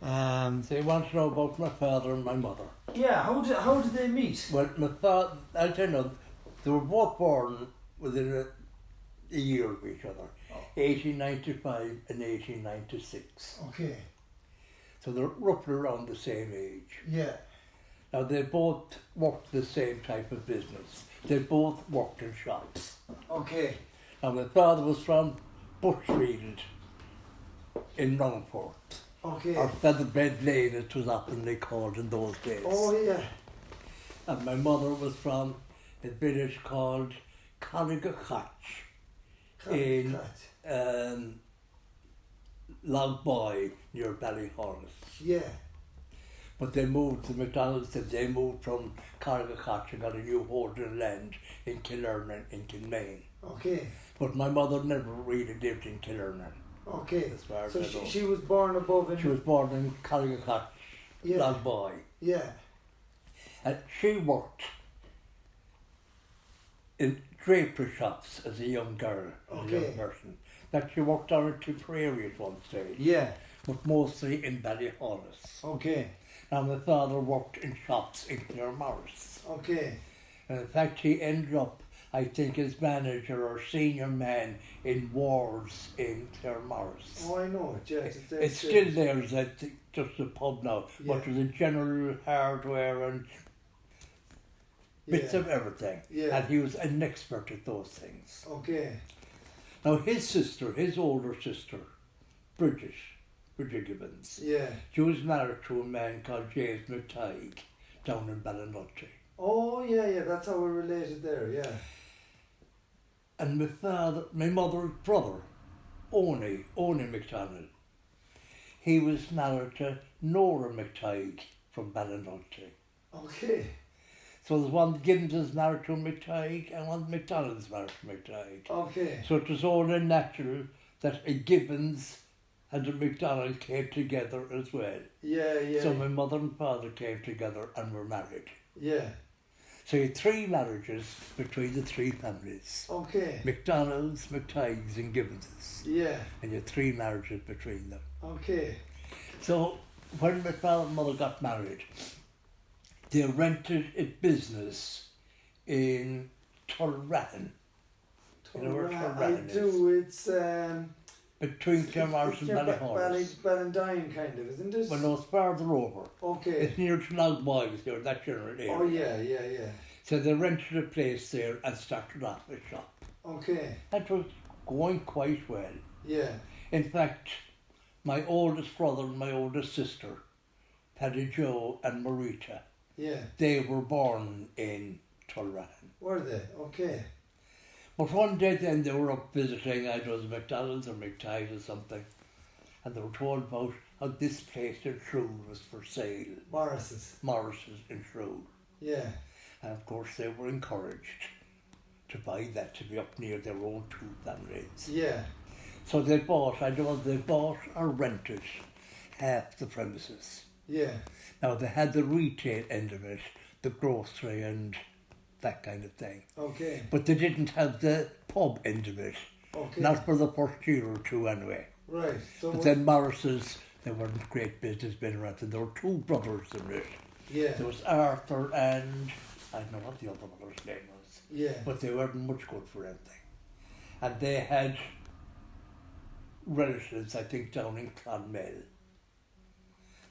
They want to know about my father and my mother. Yeah, how did they meet? Well, my father, I'll tell you, they were both born within a year of each other, 1895 and 1896. Okay. So they're roughly around the same age. Yeah. Now they both worked the same type of business. They both worked in shops. Okay. Now my father was from Butchfield in Longford. Okay. Or Featherbed Lane, it was often called in those days. Oh yeah. And my mother was from a village called Carrigacoch in Logboy near Ballyhorris. Yeah. But they moved, the McDonald's said they moved from Carrigacoch and got a new holding land in Killernan in Kilmaine. Okay. But my mother never really lived in Killernan. Okay. As far as So I know. she was born above in... She was born in Carrigacoch, Yeah. Logboy. Yeah. And she worked in drapery shops as a young girl, as a Okay. young person. That she worked down in Tipperary at one stage, Yeah. but mostly in Ballyhorris. Okay. And my father worked in shops in Claremorris. Okay. And in fact, he ended up, I think, as manager or senior man in Wars in Claremorris. Oh, I know it, yeah. It's still there, as I think, just a pub now, Yeah. but there's a general hardware and bits Yeah. of everything. Yeah. And he was an expert at those things. Okay. Now his sister, his older sister, Bridget Gibbons, Yeah. she was married to a man called James McTighe down in Ballinulty. Oh, yeah, yeah. That's how we're related there, yeah. And my mother's brother, Oney McDonald, he was married to Nora McTighe from Ballinulty. Okay. So there's one Gibbons is married to McTighe and one McDonald's married to McTighe. Okay. So it was only natural that a Gibbons and a McDonald came together as well. Yeah, yeah. So my mother and father came together and were married. Yeah. So you had 3 marriages between the 3 families. Okay. McDonald's, McTighe's and Gibbonses. Yeah. And you had 3 marriages between them. Okay. So when my father and mother got married, they rented a business in Tulrahan. You know where Tulrahan I is? do. It's Between Claremorris and Ballyhorris. Ballindine kind of, isn't it? Well, no, it's farther over. Okay. It's near to Logboy, it's near that general area. Oh yeah, yeah, yeah. So they rented a place there and started off a shop. Okay. That was going quite well. Yeah. In fact, my oldest brother and my oldest sister, Paddy Joe and Marita, Yeah. they were born in Tulrahan. Were they? Okay. But one day then they were up visiting, I was McDonald's or McTighe or something, and they were told about how this place in Shrewd was for sale. Morris's. Morris's in Shrewd. Yeah. And of course they were encouraged to buy that, to be up near their own 2 families. Yeah. So they bought, I don't know if they bought or rented half the premises. Yeah. Now they had the retail end of it, the grocery and that kind of thing. Okay. But they didn't have the pub end of it. Okay. Not for the first year or 2 anyway. Right. So But then Morris's, they weren't great businessmen around, and there were 2 brothers in it. yeah. There was Arthur and I don't know what the other brother's name was, Yeah. but they weren't much good for anything. And they had relatives, I think, down in Clonmel.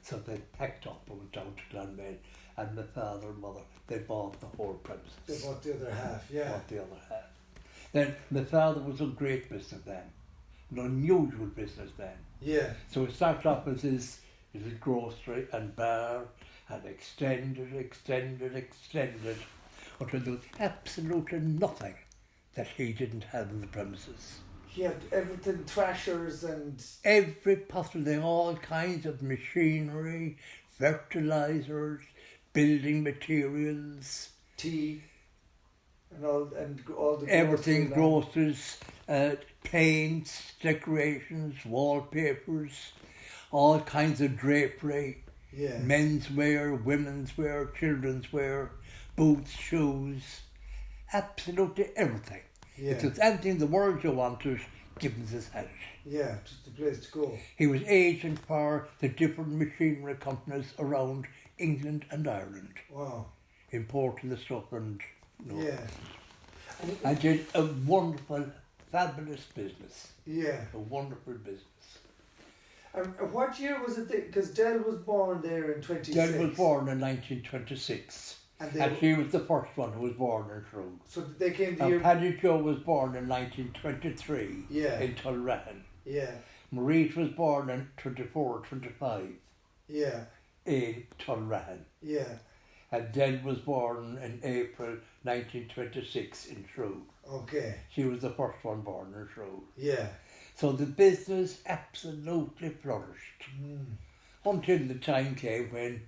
So they packed up and went down to Clonmel, and my father and mother, they bought the whole premises. They bought the other half. Yeah. Bought the other half. Then my father was a great businessman, an unusual businessman. Yeah. So he started off with his grocery and bar, and extended until there was absolutely nothing that he didn't have in the premises. He had everything, trashers and... Every possible thing, all kinds of machinery, fertilisers, building materials, tea and all the everything, groceries groceries, paints, decorations, wallpapers, all kinds of drapery, Yeah. men's wear, women's wear, children's wear, boots, shoes, absolutely everything. Yeah. If there's anything in the world you wanted, Gibbons had it. Yeah, just a place to go. He was agent for the different machinery companies around England and Ireland, Wow. importing the stuff and Yeah. I did a wonderful, fabulous business. Yeah. A wonderful business. What year was it? Because Dell was born there in 26. Dell was born in 1926. And she was the first one who was born in Shrewd. So they came the And year... Paddy Joe was born in 1923 Yeah. in Tulrahan. Yeah. Maurice was born in 24-25 Yeah. in Tulrahan. Yeah. And Dell was born in April 1926 in Shrewd. Okay. She was the first one born in Shrewd. Yeah. So the business absolutely flourished Mm. until the time came when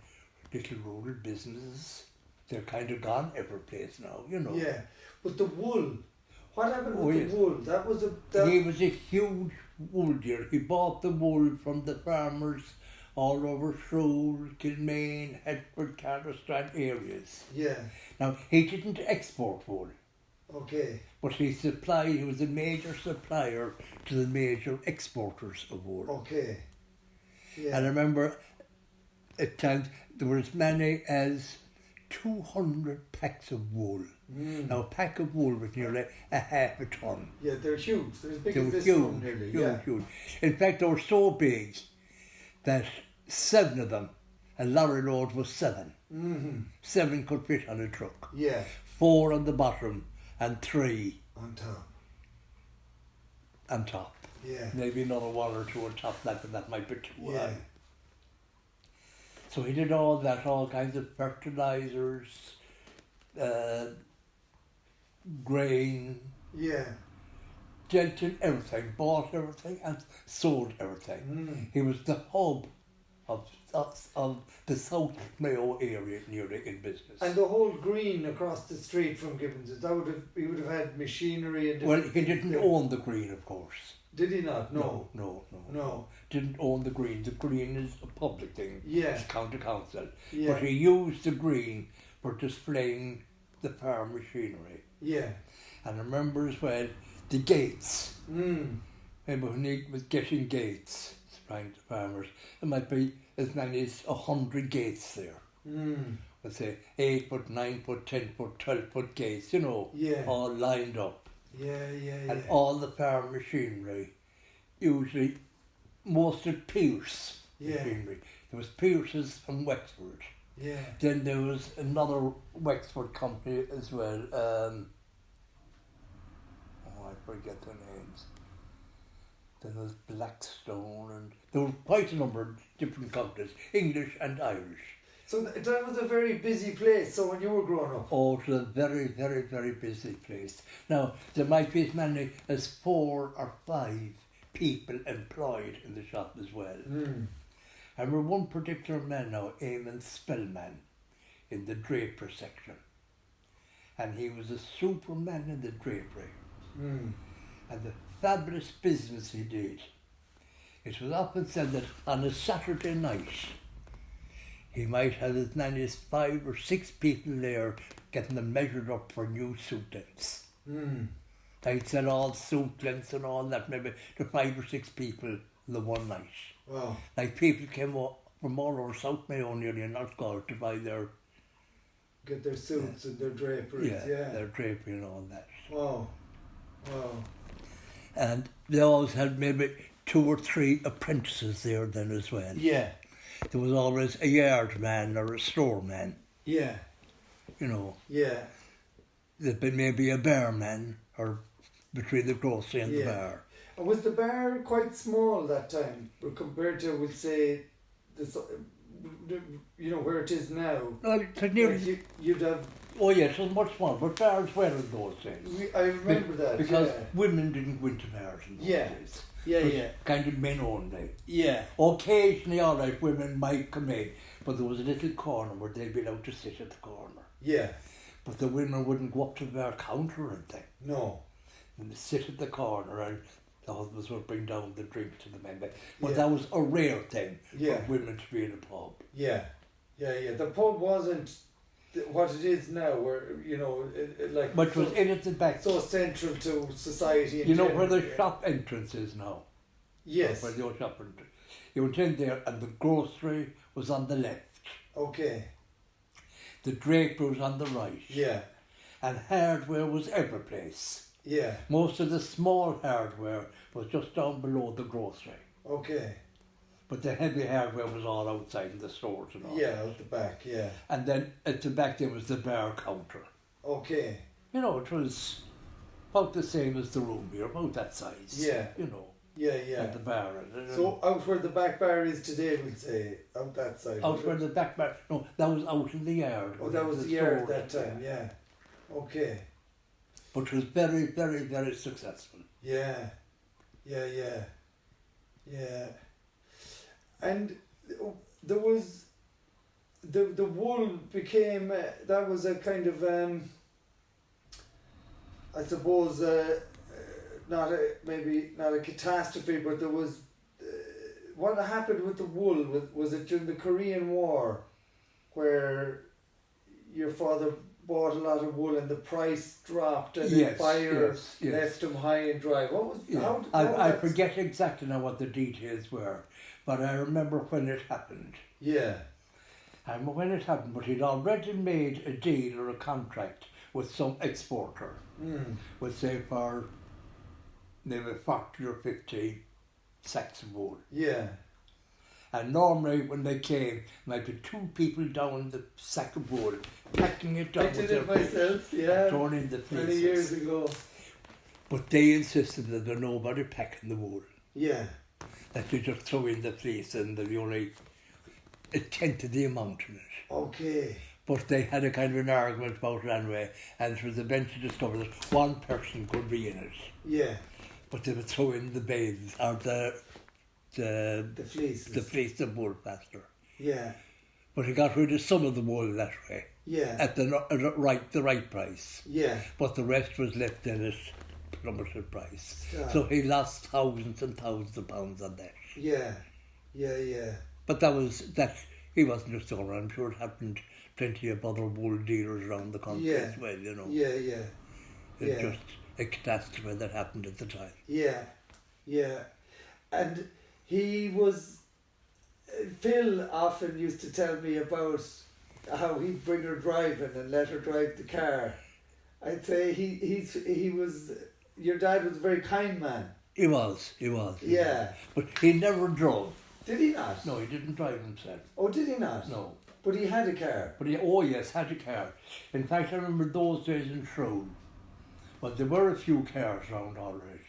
little rural businesses, they're kind of gone every place now, you know. Yeah. But the wool, what happened with yes. the wool? That was He was a huge wool dealer. He bought the wool from the farmers all over Shrewd, Kilmaine, Hertford, Carterstrand areas. Yeah. Now, he didn't export wool, Okay. but he was a major supplier to the major exporters of wool. Okay. Yeah. And I remember at times there were as many as 200 packs of wool. Mm. Now, a pack of wool was nearly a half a ton. Yeah, they're huge. They're as big They as were this huge, one nearly. huge, Yeah. huge. In fact, they were so big that 7 of them, a lorry load was 7. Mm-hmm. 7 could fit on a truck. Yeah. 4 on the bottom and 3 On top. on top. Yeah. Maybe another 1 or 2 on top, but that might be too Yeah. high. So he did all that, all kinds of fertilizers, grain, Yeah. dealt in everything, bought everything and sold everything. Mm. He was the hub of the South Mayo area nearly in business. And the whole green across the street from Gibbons, he would have had machinery and Well, different he things didn't there. own the green, of course. Did he not? No, No. no. No. Didn't own the green. The green is a public thing. Yeah. It's county council. Yeah. But he used the green for displaying the farm machinery. Yeah. And I remember as well the gates. Mm. Remember when he was getting gates, supplying to farmers, there might be as many as 100 gates there. Mm. Let's say 8 foot, 9 foot, 10 foot, 12 foot gates, you know, Yeah. all lined up. Yeah, yeah, And yeah. all the farm machinery, usually most of Pierce Yeah. machinery. There was Pierce's from Wexford. Yeah. Then there was another Wexford company as well. I forget their names. Then there was Blackstone, and there were quite a number of different companies, English and Irish. So that was a very busy place. So when you were growing up. Oh, it was a very, very, very busy place. Now, there might be as many as 4 or 5 people employed in the shop as well. Mm. I remember one particular man now, Eamon Spellman, in the draper section. And he was a superman in the drapery. Mm. And the fabulous business he did. It was often said that on a Saturday night, he might have as many as 5 or 6 people there getting them measured up for new suit lengths. Mm. They'd sell all suit lengths and all that, maybe to 5 or 6 people the one night. Wow. Like people came up from all over South Mayo nearly and not to buy their Get their suits and their draperies. Yeah. their drapery and all that. Wow. Wow. And they always had maybe 2 or 3 apprentices there then as well. Yeah. There was always a yard man or a store man, Yeah. you know. Yeah. There'd be maybe a bar man or between the grocery and the Yeah. bar. And was the bar quite small that time, compared to, we'll say, where it is now? Well, it's nearly, Like you'd have. oh yes, it was much smaller, but bars were in those days. I remember that. Because Yeah. women didn't go into bars in those Yeah. days. Yeah. It was Yeah. kind of men only. Yeah. Occasionally, all right, women might come in, but there was a little corner where they'd be allowed to sit at the corner. Yeah. But the women wouldn't go up to their counter or anything. No. And they'd sit at the corner and the husbands would bring down the drink to the men. But Yeah. that was a rare thing Yeah. for women to be in a pub. Yeah. Yeah. Yeah. The pub wasn't what it is now, where like Which was in at the back. so central to society. You know where the shop entrance is now? Yes. Where the old shop entrance. You went in there and the grocery was on the left. Okay. The draper was on the right. Yeah. And hardware was every place. Yeah. Most of the small hardware was just down below the grocery. Okay. But the heavy hardware was all outside in the stores and all. Yeah, out the back, yeah. And then at the back there was the bar counter. Okay. You know, it was about the same as the room here, about that size. Yeah. You know. Yeah, yeah. At the bar. So out where the back bar is today, we'd say, out that side. Out where the back bar, no, that was out in the yard. Oh, that was the yard that time, yeah. Okay. But it was very, very, very successful. Yeah. Yeah, yeah. Yeah. And there was, the wool became, that was a kind of, I suppose, maybe not a catastrophe, but there was, what happened with the wool, was it during the Korean War, where your father bought a lot of wool and the price dropped and the buyer left him high and dry? What was, I forget exactly now what the details were, but I remember when it happened. Yeah. And when it happened, but he'd already made a deal or a contract with some exporter, with say for maybe 40 or 50 sacks of wool. Yeah. And normally when they came, might be two people down the sack of wool, packing it down. I did it myself, yeah. Thrown in the places. Many years ago. But they insisted that there nobody packing the wool. Yeah. That you just throw in the place and there you only a tenth of the amount in it. Okay. But they had a kind of an argument about it anyway, and it was eventually discovered that one person could be in it. Yeah. But they would throw in the bales or the fleeces. The fleece of wool faster. Yeah. But he got rid of some of the wool that way. Yeah. At the right price. Yeah. But the rest was left in at plummeted price. Stop. So he lost thousands and thousands of pounds on that. Yeah. Yeah, yeah. But he wasn't just all around. I'm sure it happened plenty of other wool dealers around the country as well, you know. Yeah, yeah. It's just a catastrophe that happened at the time. Yeah, yeah. And he was, Phil often used to tell me about how he'd bring her driving and let her drive the car. I'd say he was, your dad was a very kind man. He was. Yeah. But he never drove. Did he not? No, he didn't drive himself. Oh, did he not? No. But he had a car. But yes, had a car. In fact, I remember those days in Shrewd. But there were a few cars around all right.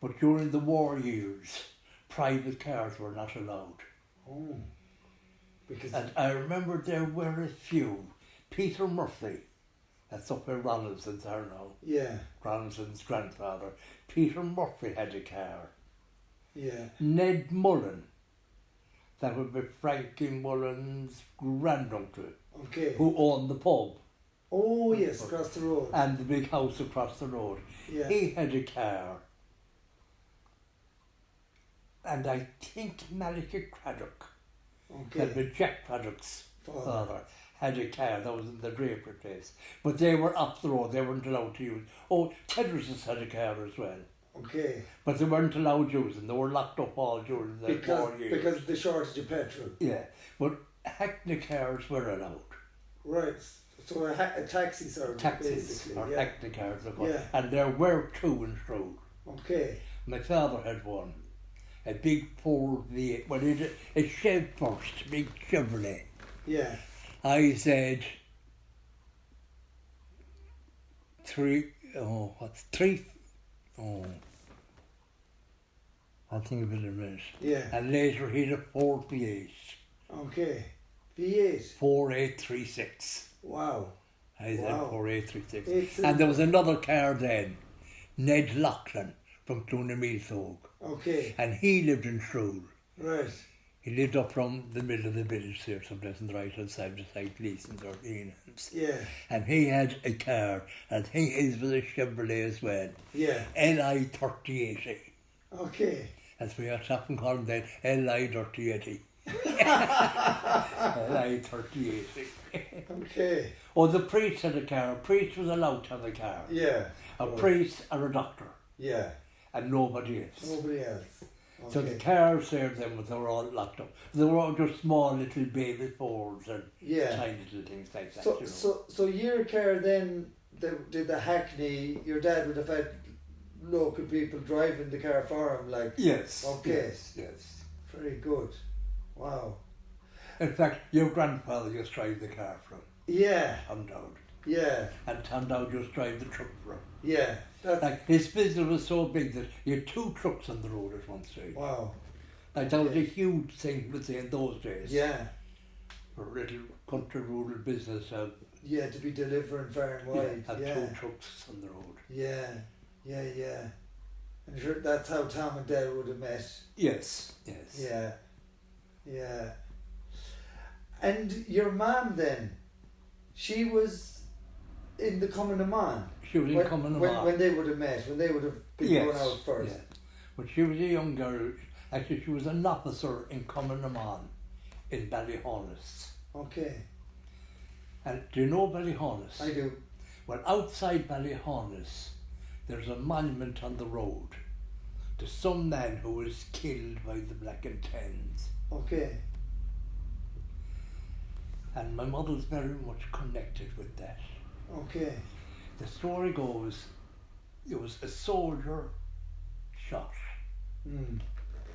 But during the war years, private cars were not allowed. Oh. Because... And I remember there were a few. Peter Murphy, that's up where Rollinson's are now. Yeah. Rollinson's grandfather. Peter Murphy had a car. Yeah. Ned Mullen, that would be Frankie Mullen's granduncle, who owned the pub. Oh yes, across the road. And the big house across the road. Yeah. He had a car. And I think Malachy Craddock, that was Jack Craddock's father, had a car that was in the drapery place. But they were up the road, they weren't allowed to use. Oh, Tedderson's had a car as well. Okay. But they weren't allowed using. They were locked up all during the 4 years. Because of the shortage of petrol. Yeah. But Hackney cars were allowed. Right. So a taxi service, basically. Or Hackney cars. Yeah. And there were two in Shrewd. Okay. My father had one. A big Ford V8. Well, a Chev first, a big Chevrolet. Yeah. I said, I'll think of it in a minute. Yeah. And later he had a Ford V8. Okay. V8. 4836. Wow. I said 4836. It's and there was another car then, Ned Loughlin from Clonamilthog. Okay. And he lived in Shrewd. Right. He lived up from the middle of the village there, someplace on the right hand side, beside Gleason's or Ian's. Yeah. And he had a car, and his was a Chevrolet as well. Yeah. LI 3080. Okay. As we are often calling then, LI 3080. And I 38. Okay. Oh, the priest had a car. A priest was allowed to have a car. Yeah. A priest or a doctor. Yeah. And nobody else. Nobody else. Okay. So the cars there then, they were all locked up. They were all just small little baby Fords and tiny little things like that. So your car then, did the Hackney, your dad would have had local people driving the car for him, like? Yes. Okay. Yes. Very good. Wow. In fact, your grandfather used to drive the car from. Yeah. Tom Dowd. Yeah. And Tom Dowd used to drive the truck from. Yeah. Like, his business was so big that he had 2 trucks on the road at one stage. Wow. Like, that was a huge thing, let's say, in those days. Yeah. For a little country rural business. Yeah, to be delivering far and wide. Have 2 trucks on the road. Yeah. Yeah. And sure, that's how Tom and Dad would have met. Yes. Yeah. And your mum then, she was in the Common Man. She was in Common Man. When they would have met, when they would have been going out first. Yeah. But she was a young girl. Actually, she was an officer in Common Man in Ballyhonus. Okay. And do you know Ballyhonus? I do. Well, outside Ballyhonus, there's a monument on the road to some man who was killed by the Black and Tans. Okay. And my mother's very much connected with that. Okay. The story goes, it was a soldier shot. No,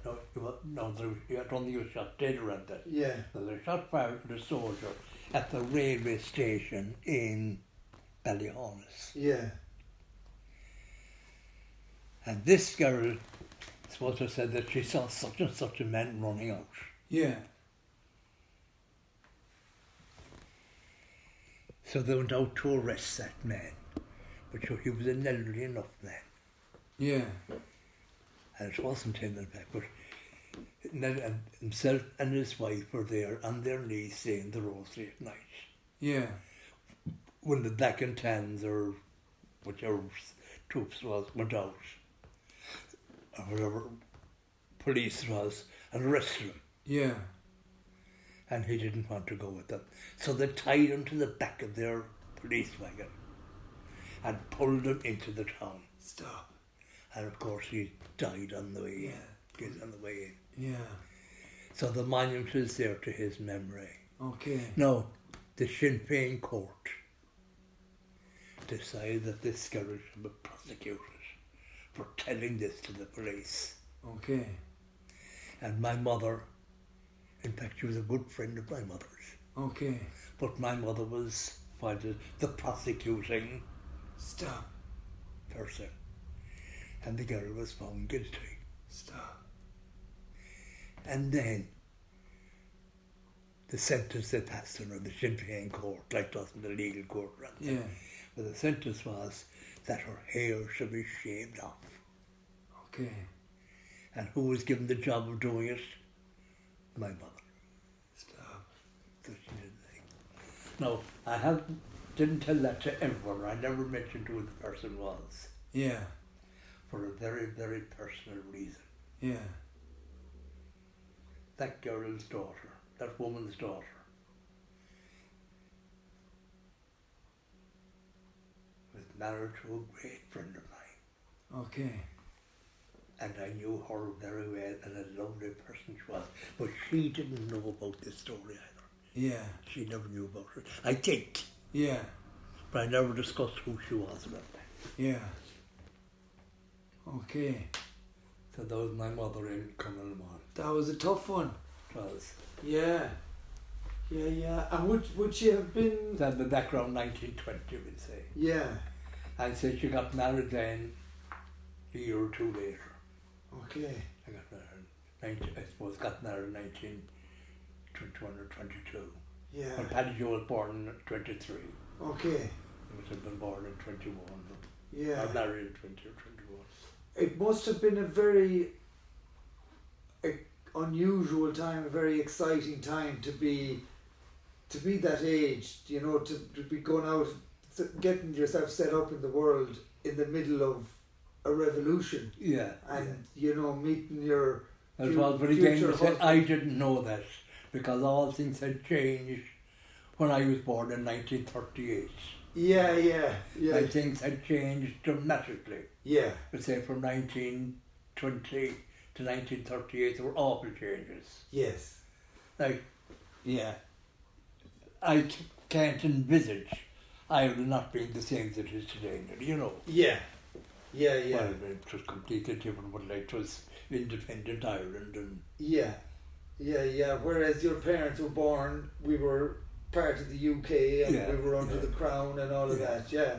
I don't think he was shot dead around that. Yeah. So they shot fired at a soldier at the railway station in Ballyhonus. Yeah. And this girl is supposed to have said that she saw such and such a man running out. Yeah. So they went out to arrest that man. But sure, he was an elderly enough man. Yeah. And it wasn't him, in fact, but himself and his wife were there on their knees saying the rosary at night. Yeah. When the Black and Tans or whichever troops went out, or whatever police was, and arrested him. Yeah. And he didn't want to go with them. So they tied him to the back of their police wagon and pulled him into the town. Stop. And of course he died on the way in. On the way in. Yeah. So the monument is there to his memory. Okay. Now, the Sinn Féin court decided that this girl should be prosecuted for telling this to the police. Okay. And my mother, in fact, she was a good friend of my mother's. Okay. But my mother was the prosecuting person. And the girl was found guilty. Stop. And then the sentence they passed on her, the Sinn Féin court, like it wasn't a legal court, right? Yeah. But the sentence was that her hair should be shaved off. Okay. And who was given the job of doing it? My mother. Stop. So she did the thing. Now, didn't tell that to everyone. I never mentioned who the person was. Yeah. For a very, very personal reason. Yeah. That girl's daughter, that woman's daughter, was married to a great friend of mine. Okay. And I knew her very well, and a lovely person she was. But she didn't know about this story either. Yeah. She never knew about it. I think. Yeah. But I never discussed who she was about that. Yeah. Okay. So that was my mother in coming on. That was a tough one. It was. Yeah. Yeah. And would she have been... Then the background 1920, we'd say. Yeah. And so she got married then a year or two later. Okay. I got married, got married in 1921 or 22. Yeah. When Paddy Joe was born in 23. Okay. He must have been born in 21. Yeah. Or married in 20 or 21. It must have been a very unusual time, a very exciting time to be that age, you know, to be going out, getting yourself set up in the world in the middle of a revolution. Yeah. And, you know, meeting your It was, but again, you said, I didn't know that because all things had changed when I was born in 1938. Yeah. And things had changed dramatically. Yeah. But say from 1920 to 1938, there were awful changes. Yes. Like, Yeah. I can't envisage Ireland not being the same as it is today, you know. Yeah. Well, it was completely different, but like it was independent Ireland and... Yeah. Whereas your parents were born, we were part of the UK and we were under the Crown and all of that. Yeah.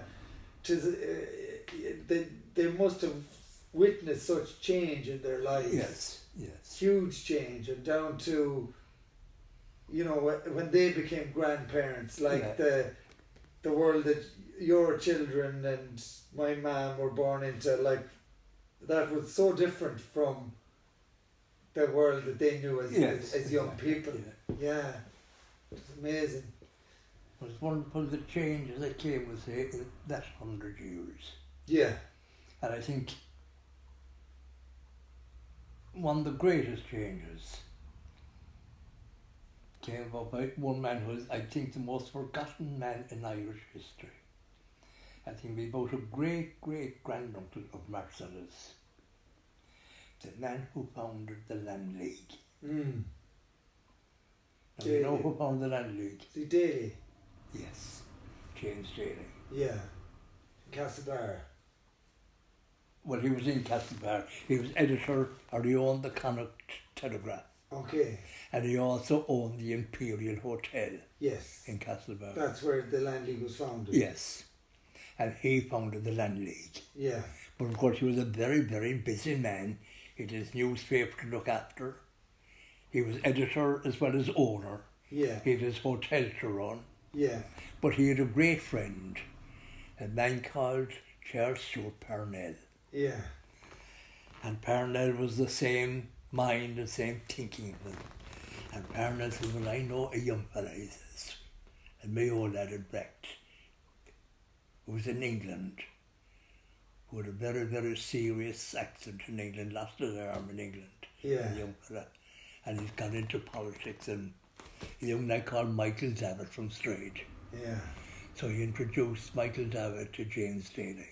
They must have witnessed such change in their lives. Yes. Huge change, and down to, you know, when they became grandparents, like the world that your children and my mum were born into, like, that was so different from the world that they knew as young people. Yeah. It's amazing. It was wonderful the changes that came with it in that 100 years. Yeah. And I think one of the greatest changes came about by one man who is, I think, the most forgotten man in Irish history. I think he's about a great-great-granduncle of Marcella's. The man who founded the Land League. Now, you know who founded the Land League? The Daly. Yes, James Daly. Yeah, Castlebar. Well, he was in Castlebar. He was editor, or he owned the Connacht Telegraph. Okay. And he also owned the Imperial Hotel. Yes. In Castlebar. That's where the Land League was founded. Yes. And he founded the Land League. Yeah. But of course he was a very, very busy man. He had his newspaper to look after. He was editor as well as owner. Yeah. He had his hotel to run. Yeah. But he had a great friend, a man called Charles Stewart Parnell. Yeah. And Parnell was the same mind, the same thinking of him. And Parnell said, well, I know a young fella, he says, and my old lad in Brecht, who was in England, who had a very, very serious accident in England, lost his arm in England. Yeah. A young fella. And he's gone into politics, and a young guy called Michael Davitt from Straight. Yeah. So he introduced Michael Davitt to James Daly.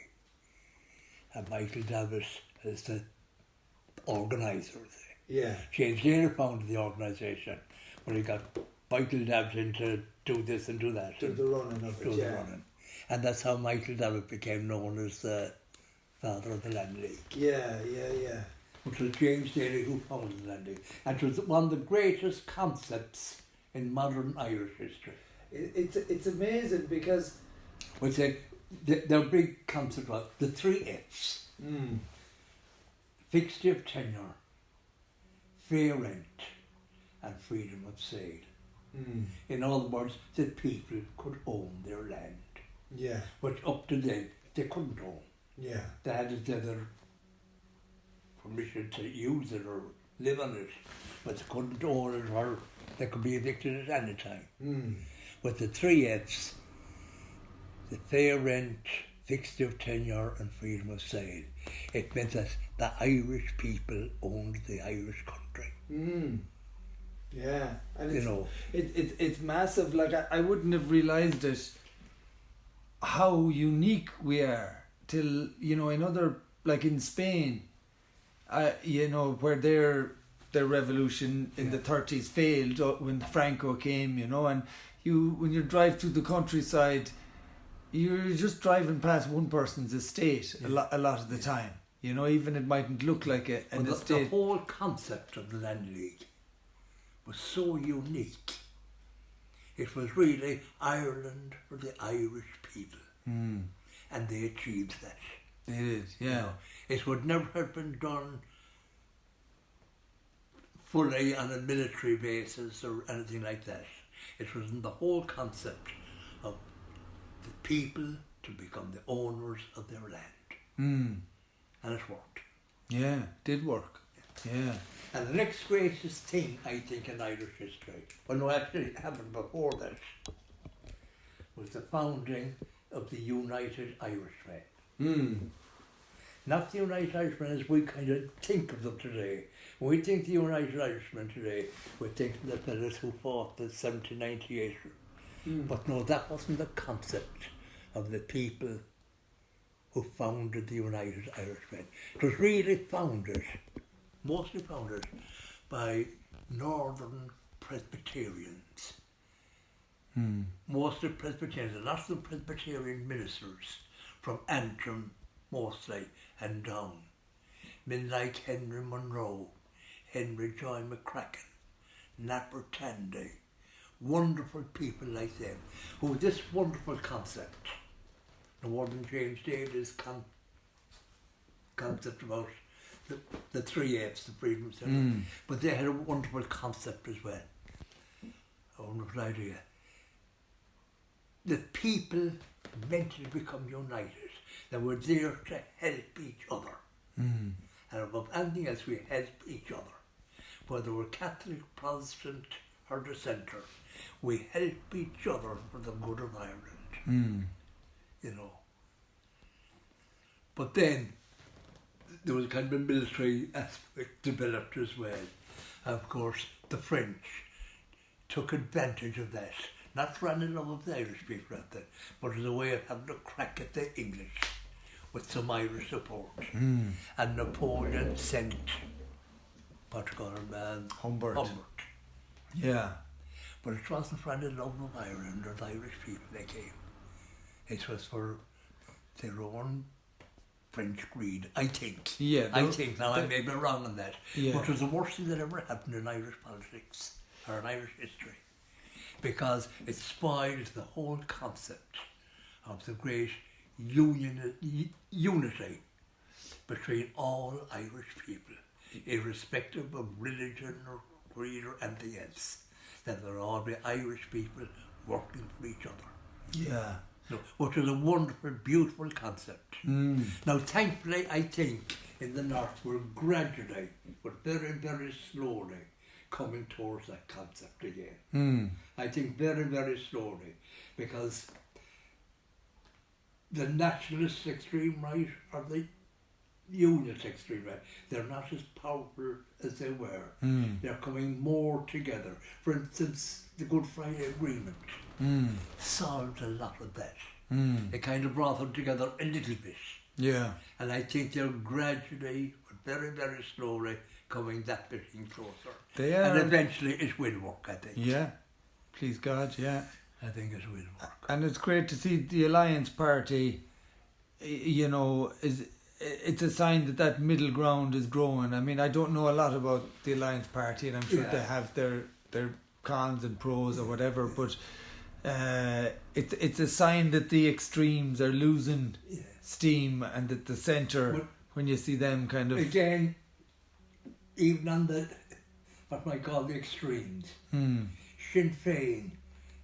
And Michael Davitt is the organiser. Yeah. James Daly founded the organisation, but he got Michael Davitt in to do this and do that. Do the running of it, the running. And that's how Michael Davitt became known as the father of the Land League. Yeah. It was James Daly who founded the Land League. And it was one of the greatest concepts in modern Irish history. It's amazing because... Well, their big concept was the 3 F's. Fixity of tenure, fair rent, and freedom of sale. In other words, that people could own their land. Yeah. But up to then, they couldn't own. Yeah. They had either permission to use it or live on it, but they couldn't own it or they could be evicted at any time. But the 3 F's, the fair rent, fixity of tenure and freedom of sale, it meant that the Irish people owned the Irish country. Yeah, and you know, it's massive. Like I wouldn't have realised it, how unique we are till, you know, in other, like in Spain, you know, where their revolution in the 30s failed when Franco came, you know, and when you drive through the countryside, you're just driving past one person's estate a lot of the time. You know, even it mightn't look like an estate. The whole concept of the Land League was so unique. It was really Ireland for the Irish people. And they achieved that. They did, yeah. You know, it would never have been done fully on a military basis or anything like that. It was in the whole concept of the people to become the owners of their land. And it worked. Yeah, did work. Yeah. And the next greatest thing, I think, in Irish history, well, no, actually it happened before that, was the founding of the United Irishmen. Not the United Irishmen as we kind of think of them today. When we think the United Irishmen today, we think of the fellas who fought in 1798. But no, that wasn't the concept of the people who founded the United Irishmen. It was really founded, mostly founded, by Northern Presbyterians. Mostly Presbyterians, lots of Presbyterian ministers from Antrim mostly and down. Men like Henry Munro, Henry Joy McCracken, Napper Tandy, wonderful people like them, who this wonderful concept, the one in James Daly's concept about the three F's, the freedom center, but they had a wonderful concept as well, a wonderful idea. The people meant to become united. They were there to help each other. And above anything else, we help each other. Whether we're Catholic, Protestant, or dissenter, we help each other for the good of Ireland. You know. But then, there was kind of a military aspect developed as well. Of course, the French took advantage of that. Not for any love of the Irish people out there, but as a way of having a crack at the English with some Irish support. And Napoleon sent, what you call him, Humbert. Yeah. But it wasn't for any love of Ireland or the Irish people they came. It was for their own French greed, I think. Yeah. I think, now I may be wrong on that. Yeah. But it was the worst thing that ever happened in Irish politics, or in Irish history. Because it spoiled the whole concept of the great unity between all Irish people, irrespective of religion or creed or anything else, that there all be Irish people working for each other. Yeah. So, which is a wonderful, beautiful concept. Now, thankfully, I think in the North we're gradually, but very, very slowly, coming towards that concept again. I think very, very slowly, because the nationalist extreme right or the unionist extreme right, they're not as powerful as they were. They're coming more together. For instance, the Good Friday Agreement solved a lot of that. It kind of brought them together a little bit. Yeah. And I think they're gradually, but very, very slowly, coming that bit in closer. They are. And eventually it will work, I think. Yeah. Please God, yeah. I think it will work. And it's great to see the Alliance Party, you know, it's a sign that that middle ground is growing. I mean, I don't know a lot about the Alliance Party, and I'm sure they have their cons and pros or whatever, but it's a sign that the extremes are losing steam, and that the centre, when you see them kind of... Again, even on the, what I call the extremes, Sinn Féin,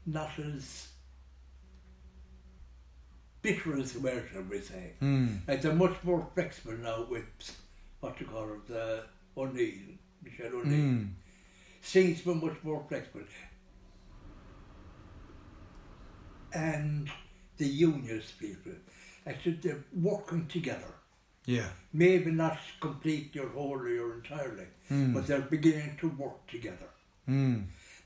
not as bitter as they were, shall we say. Like they're much more flexible now with, what you call it, O'Neill, Michelle O'Neill. Seems to be much more flexible. And the unionist people, actually they're working together. Yeah. Maybe not completely or wholly or entirely, but they're beginning to work together.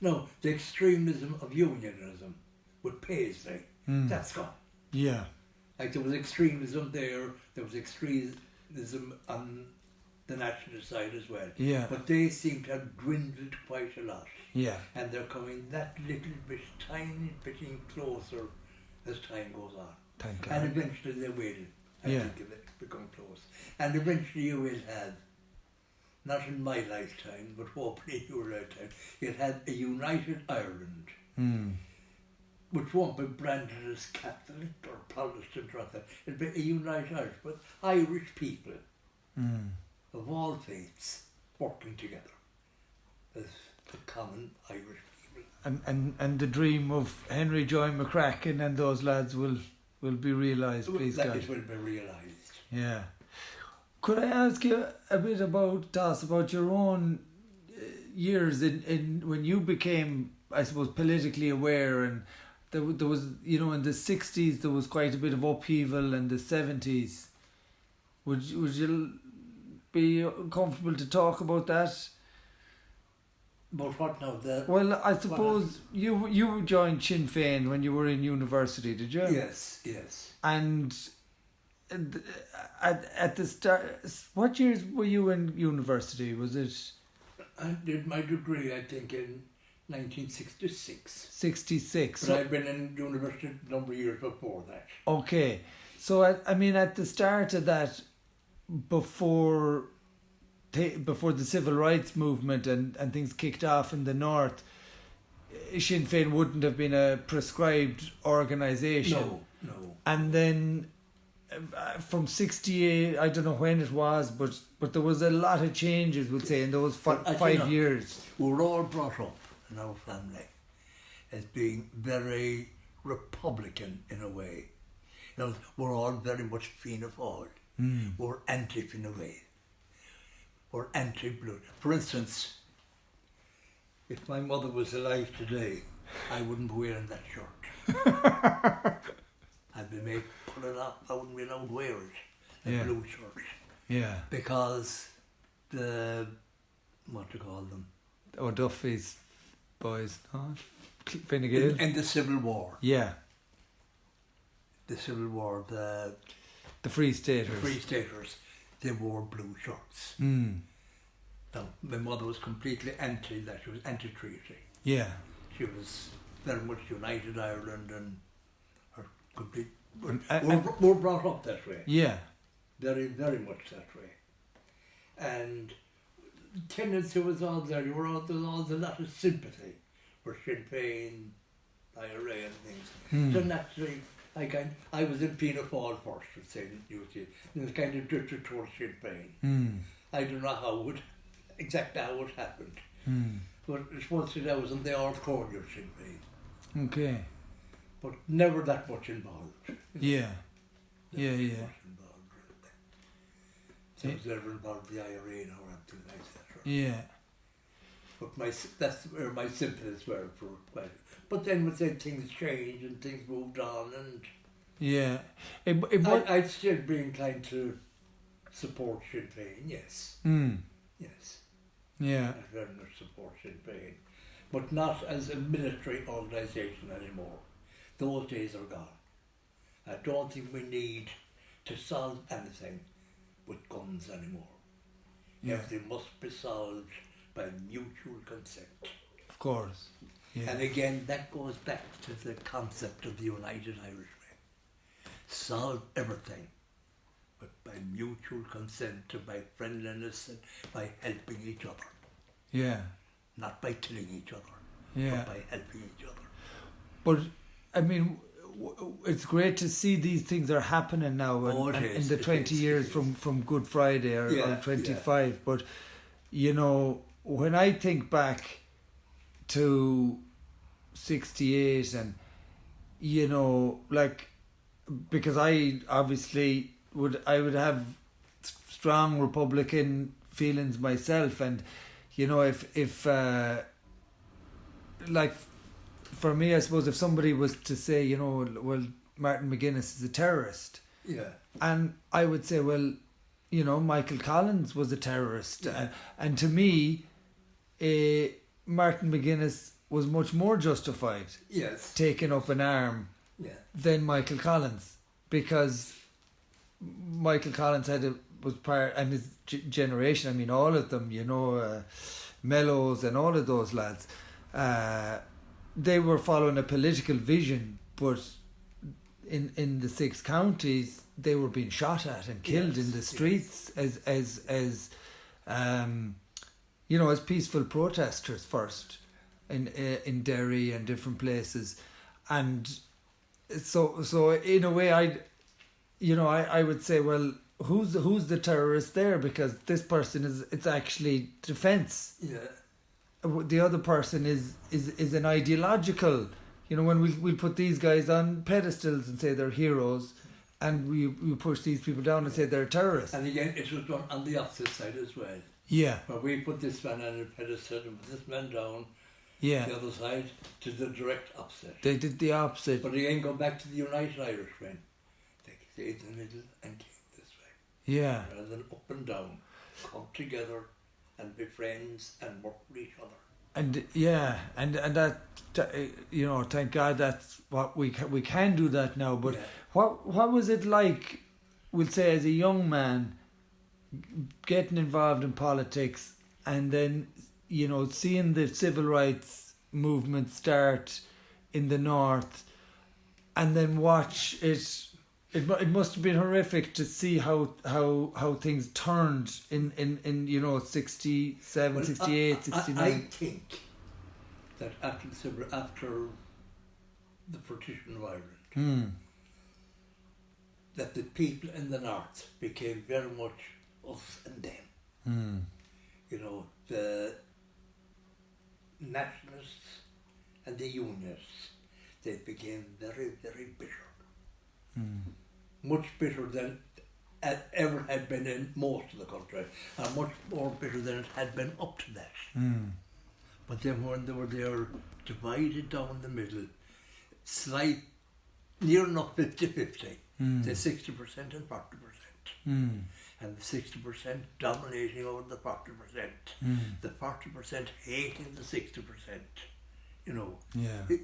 Now, the extremism of unionism with Paisley, that's gone. Yeah. Like there was extremism there was extremism on the nationalist side as well. Yeah. But they seem to have dwindled quite a lot. Yeah. And they're coming that little bit, tiny bit in closer as time goes on. Thank God. And eventually they will, I think, if it become close. And eventually you will have, not in my lifetime, but hopefully in your lifetime, you'll have a united Ireland, which won't be branded as Catholic or Protestant or anything. It'll be a united Irish, but Irish people of all faiths working together as the common Irish people. And the dream of Henry Joy McCracken and those lads will be realised, please God. It will be realised. Yeah. Could I ask you a bit about your own years in when you became, I suppose, politically aware, and there was, you know, in the 60s there was quite a bit of upheaval, in the 70s Would you be comfortable to talk about that? But what now? Well, I suppose you joined Sinn Féin when you were in university, did you? Yes. And at the start, what years were you in university? Was it? I did my degree, I think, in 1966. 66. But I've been in university a number of years before that. Okay. So, I mean, at the start of that, before the civil rights movement and things kicked off in the north, Sinn Féin wouldn't have been a prescribed organisation. No. And then from 68, I don't know when it was, but there was a lot of changes, we'll say, in those 5 years. We were all brought up in our family as being very Republican in a way. You know, we're all very much Fianna Fáil. We're anti-Fianna Fáil. We're anti-blue. For instance, if my mother was alive today, I wouldn't be wearing that shirt. I'd be made pull it off. I wouldn't be allowed to wear it. The blue shirt. Yeah. Because what do you call them? Oh, Duffy's boys, no? Finnegan. In the Civil War. Yeah. The Civil War, the Free Staters. The Free Staters, they wore blue shirts. Now, my mother was completely anti that. She was anti-treaty. Yeah. She was very much United Ireland and her complete... We're brought up that way. Yeah. Very, very much that way. And tendency was all there. There was a lot of sympathy for Sinn Féin, IRA and things. So naturally, I was in Fianna Fáil first, would say, and it kind of drifted towards Sinn Féin. I don't know exactly how it happened. But it's once that I was in the Ard Corner of Sinn Féin. Okay. But never that much involved. Yeah. Yeah. So I was never involved with the IRA or anything like that. Yeah. But that's where my sympathies were for quite. But then with that things changed and things moved on, and yeah, I'd still be inclined to support Sinn Féin. Yes. Yes. Yeah. I'd very much support Sinn Féin, but not as a military organisation anymore. Those days are gone. I don't think we need to solve anything with guns anymore. Yeah. Everything must be solved by mutual consent. Of course. Yeah. And again, that goes back to the concept of the United Irish Way. Solve everything, but by mutual consent and by friendliness and by helping each other. Yeah. Not by killing each other, Yeah. but by helping each other. But, I mean, it's great to see these things are happening now in the 20 years from Good Friday or 25. Yeah. But, you know, when I think back to 68 and, you know, like, because I obviously would have strong Republican feelings myself, and, you know, if like, for me, I suppose if somebody was to say, you know, well, Martin McGuinness is a terrorist. Yeah. And I would say, well, you know, Michael Collins was a terrorist. Yeah. And to me, Martin McGuinness was much more justified taking up an arm than Michael Collins, because Michael Collins was part, and his generation, I mean, all of them, you know, Mellows and all of those lads, they were following a political vision, but in the 6 counties they were being shot at and killed in the streets as you know, as peaceful protesters first in Derry and different places. And so in a way I would say, well, who's the terrorist there, because this person it's actually defence. The other person is an ideological, you know, when we put these guys on pedestals and say they're heroes, and we push these people down and say they're terrorists. And again, it was done on the opposite side as well. Yeah. Where we put this man on a pedestal and put this man down. Yeah. The other side to the direct opposite. They did the opposite. But again, go back to the United Irish men. They stayed in the middle and came this way. Yeah. Rather than up and down. Come together and be friends and work with each other. And yeah, and that, you know, thank God that's what we can do that now. But what was it like, we'll say, as a young man, getting involved in politics, and then, you know, seeing the civil rights movement start in the north, and then watch it. It must have been horrific to see how things turned in you know, 67, 68, 69. I think that after the partition of Ireland, that the people in the north became very much us and them. You know, the nationalists and the unionists, they became very, very bitter. Much bitter than it ever had been in most of the country, and much more bitter than it had been up to that. But then when they were there, divided down the middle, near enough 50-50, say 60% and 40%. And the 60% dominating over the 40%. The 40% hating the 60%. You know. Yeah.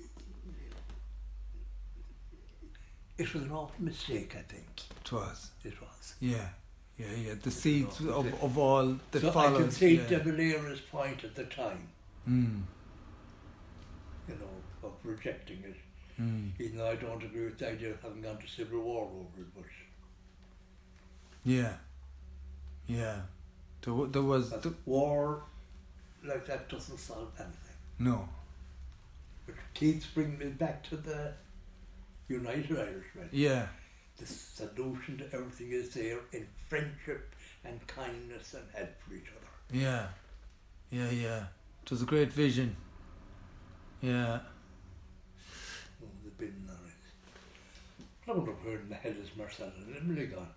It was an awful mistake, I think. It was. It was. Yeah. The seeds of all the so followed. I can see De Valera's point at the time. You know, of rejecting it. Even though I don't agree with the idea of having gone to civil war over it, but... Yeah. There was... war like that doesn't solve anything. No. But keeps bringing me back to the United Irishmen. Yeah. The solution to everything is there in friendship and kindness and help for each other. Yeah. It was a great vision. Yeah. Oh, the bin nice. I would have heard in the head is Marcella Limley gone.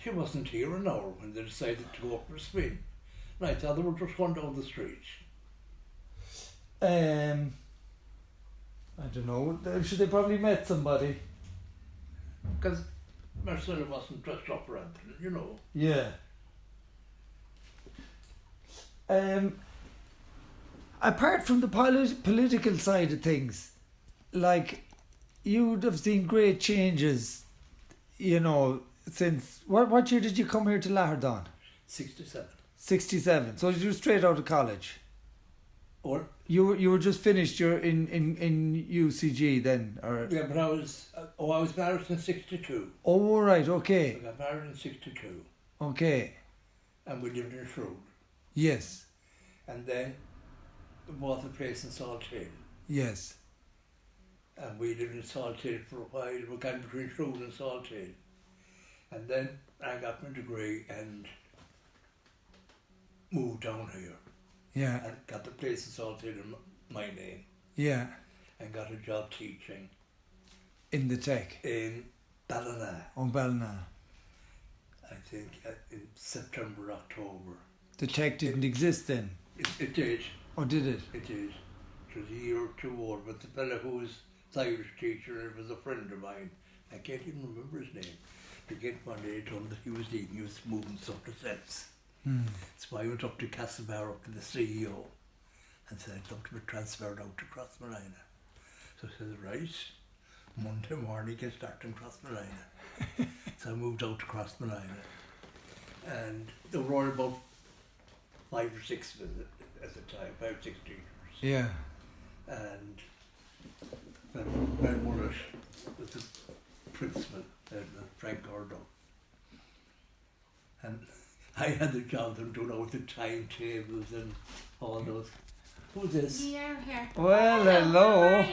She wasn't here an hour when they decided to go up for a spin. And I thought they were just going down the street. I don't know. Should they probably met somebody? Because Marcella wasn't dressed up or anything, you know. Yeah. Apart from the political side of things, like, you would have seen great changes, you know, since... What year did you come here to Lahardon? 67. 67. So you were straight out of college? Or? You were just finished in UCG then, or? Yeah, but I was married in 62. Oh, right, okay. I got married in 62. Okay. And we lived in Shrewd. Yes. And then we bought a place in Salthill. Yes. And we lived in Salthill for a while. We got between Shrewd and Salthill. And then I got my degree and moved down here. Yeah. And got the place in Salthill in my name. Yeah. And got a job teaching. In the tech? In Ballina. On Ballina. I think in September, October. The tech didn't exist then? It did. Oh, did it? It did. It was a year or two old, but the fella who was the Irish teacher, it was a friend of mine. I can't even remember his name. He came one day and told him that he was moving stuff to sets. So I went up to Castlebar, up to the CEO, and said I'd like to be transferred out to Crossmarina. So I said, right, Monday morning I start in Crossmarina. So I moved out to Crossmarina. And there were only about 5 or 6 at the time, 5 or 6 teachers. Yeah. And Ben Mullet was the principal, Frank Gordo. And I had the job of doing all the timetables and all those. Who's this? Yeah, here. Well, hello.